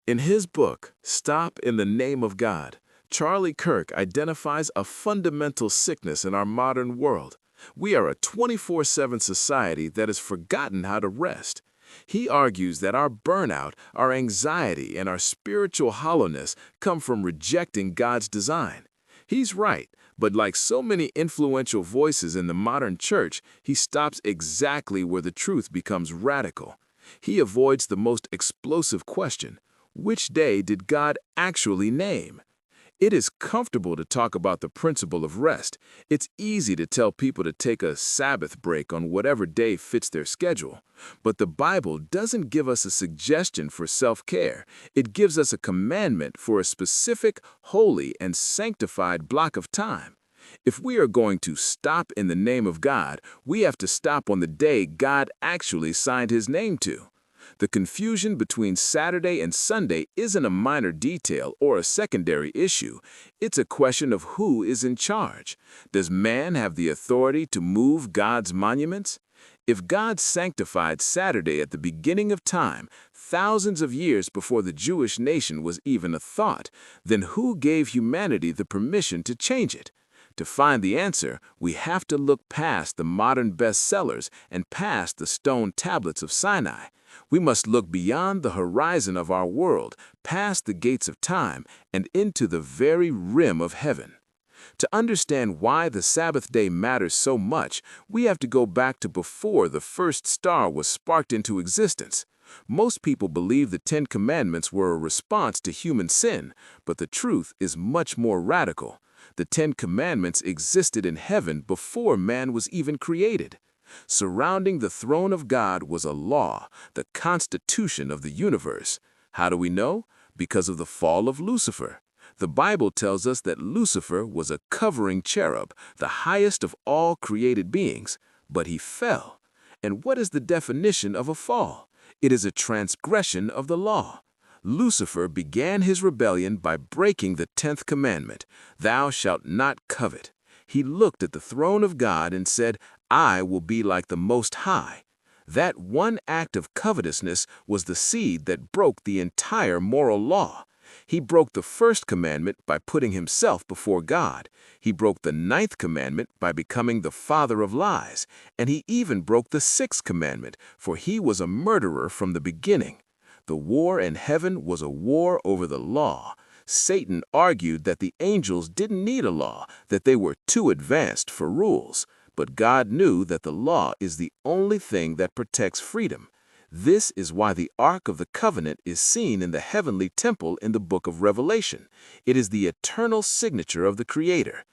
In his book, Stop in the Name of God, Charlie Kirk identifies a fundamental sickness in our modern world. We are a 24/7 society that has forgotten how to rest. He argues that our burnout, our anxiety, and our spiritual hollowness come from rejecting God's design. He's right, but like so many influential voices in the modern church, he stops exactly where the truth becomes radical. He avoids the most explosive question: which day did God actually name? It is comfortable to talk about the principle of rest. It's easy to tell people to take a Sabbath break on whatever day fits their schedule. But the Bible doesn't give us a suggestion for self-care. It gives us a commandment for a specific, holy, and sanctified block of time. If we are going to stop in the name of God, we have to stop on the day God actually signed his name to. The confusion between Saturday and Sunday isn't a minor detail or a secondary issue. It's a question of who is in charge. Does man have the authority to move God's monuments? If God sanctified Saturday at the beginning of time, thousands of years before the Jewish nation was even a thought, then who gave humanity the permission to change it? To find the answer, we have to look past the modern bestsellers and past the stone tablets of Sinai. We must look beyond the horizon of our world, past the gates of time, and into the very rim of heaven. To understand why the Sabbath day matters so much, we have to go back to before the first star was sparked into existence. Most people believe the Ten Commandments were a response to human sin, but the truth is much more radical. The Ten Commandments existed in heaven before man was even created. Surrounding the throne of God was a law, the constitution of the universe. How do we know? Because of the fall of Lucifer. The Bible tells us that Lucifer was a covering cherub, the highest of all created beings, but he fell. And what is the definition of a fall? It is a transgression of the law. Lucifer began his rebellion by breaking the 10th commandment, "Thou shalt not covet." He looked at the throne of God and said, "I will be like the Most High." That one act of covetousness was the seed that broke the entire moral law. He broke the first commandment by putting himself before God. He broke the 9th commandment by becoming the father of lies. And he even broke the 6th commandment, for he was a murderer from the beginning. The war in heaven was a war over the law. Satan argued that the angels didn't need a law, that they were too advanced for rules. But God knew that the law is the only thing that protects freedom. This is why the Ark of the Covenant is seen in the heavenly temple in the book of Revelation. It is the eternal signature of the Creator.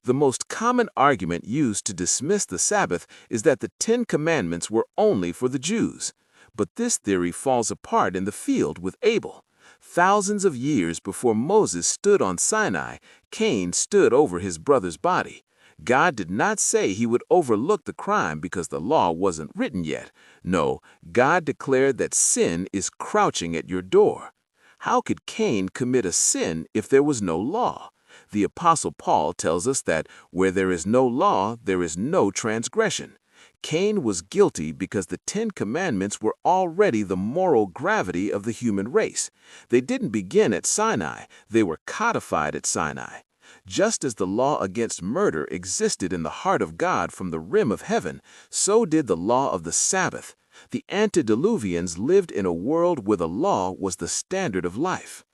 The most common argument used to dismiss the Sabbath is that the 10 Commandments were only for the Jews. But this theory falls apart in the field with Abel. Thousands of years before Moses stood on Sinai, Cain stood over his brother's body. God did not say he would overlook the crime because the law wasn't written yet. No, God declared that sin is crouching at your door. How could Cain commit a sin if there was no law? The Apostle Paul tells us that where there is no law, there is no transgression. Cain was guilty because the 10 Commandments were already the moral gravity of the human race. They didn't begin at Sinai, they were codified at Sinai. Just as the law against murder existed in the heart of God from the rim of heaven, so did the law of the Sabbath. The Antediluvians lived in a world where the law was the standard of life.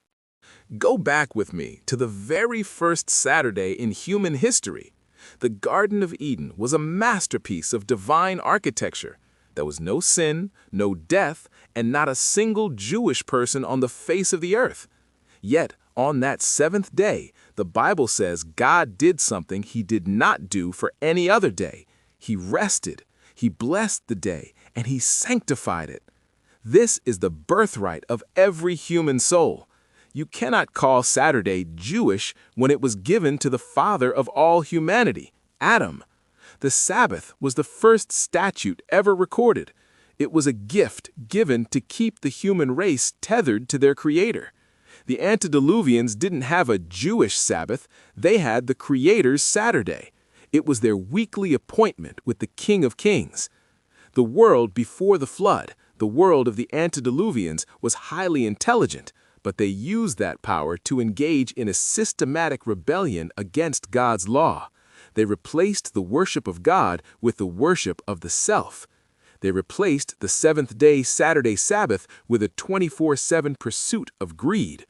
Go back with me to the very first Saturday in human history. The Garden of Eden was a masterpiece of divine architecture. There was no sin, no death, and not a single Jewish person on the face of the earth. Yet, on that seventh day, the Bible says God did something he did not do for any other day. He rested, he blessed the day, and he sanctified it. This is the birthright of every human soul. You cannot call Saturday Jewish when it was given to the father of all humanity, Adam. The Sabbath was the first statute ever recorded. It was a gift given to keep the human race tethered to their Creator. The Antediluvians didn't have a Jewish Sabbath, they had the Creator's Saturday. It was their weekly appointment with the King of Kings. The world before the flood, the world of the Antediluvians, was highly intelligent, but they used that power to engage in a systematic rebellion against God's law. They replaced the worship of God with the worship of the self. They replaced the seventh-day Saturday Sabbath with a 24/7 pursuit of greed.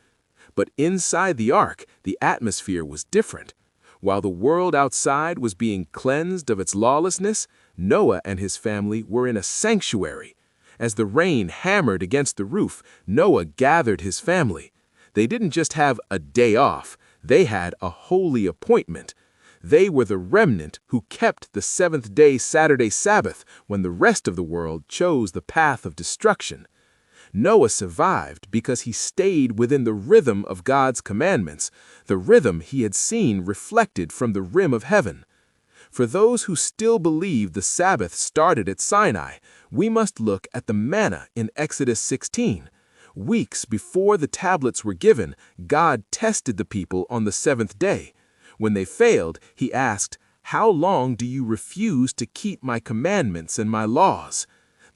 But inside the ark, the atmosphere was different. While the world outside was being cleansed of its lawlessness, Noah and his family were in a sanctuary. As the rain hammered against the roof, Noah gathered his family. They didn't just have a day off, they had a holy appointment. They were the remnant who kept the seventh-day Saturday Sabbath when the rest of the world chose the path of destruction. Noah survived because he stayed within the rhythm of God's commandments, the rhythm he had seen reflected from the rim of heaven. For those who still believe the Sabbath started at Sinai, we must look at the manna in Exodus 16. Weeks before the tablets were given, God tested the people on the seventh day. When they failed, he asked, "How long do you refuse to keep my commandments and my laws?"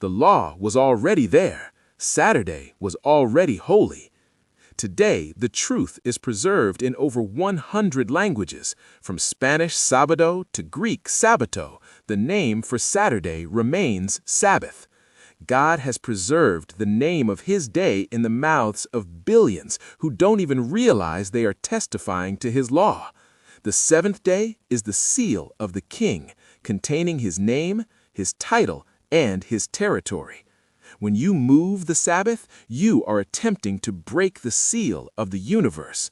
The law was already there. Saturday was already holy. Today, the truth is preserved in over 100 languages. From Spanish sábado to Greek sabbato, the name for Saturday remains Sabbath. God has preserved the name of His day in the mouths of billions who don't even realize they are testifying to His law. The seventh day is the seal of the King, containing His name, His title, and His territory. When you move the Sabbath, you are attempting to break the seal of the universe.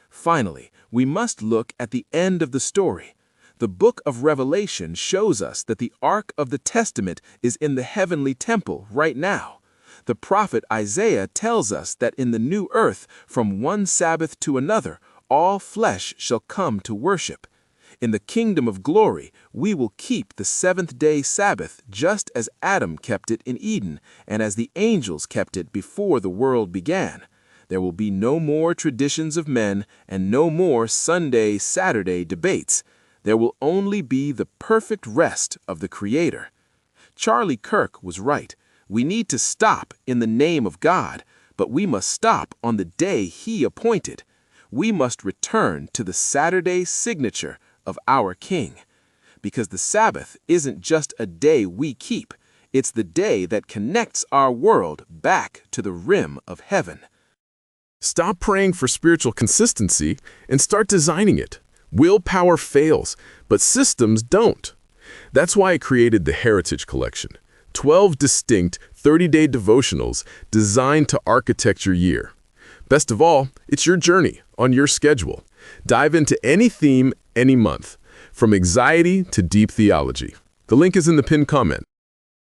Finally, we must look at the end of the story. The book of Revelation shows us that the Ark of the Testament is in the heavenly temple right now. The prophet Isaiah tells us that in the new earth, from one Sabbath to another, all flesh shall come to worship. In the kingdom of glory, we will keep the seventh-day Sabbath just as Adam kept it in Eden and as the angels kept it before the world began. There will be no more traditions of men and no more Sunday, Saturday debates. There will only be the perfect rest of the Creator. Charlie Kirk was right. We need to stop in the name of God, but we must stop on the day He appointed. We must return to the Saturday signature of our King. Because the Sabbath isn't just a day we keep, it's the day that connects our world back to the rim of heaven. Stop praying for spiritual consistency and start designing it. Willpower fails, but systems don't. That's why I created the Heritage Collection, 12 distinct 30-day devotionals designed to architect your year. Best of all, it's your journey on your schedule. Dive into any theme, any month, from anxiety to deep theology. The link is in the pinned comment.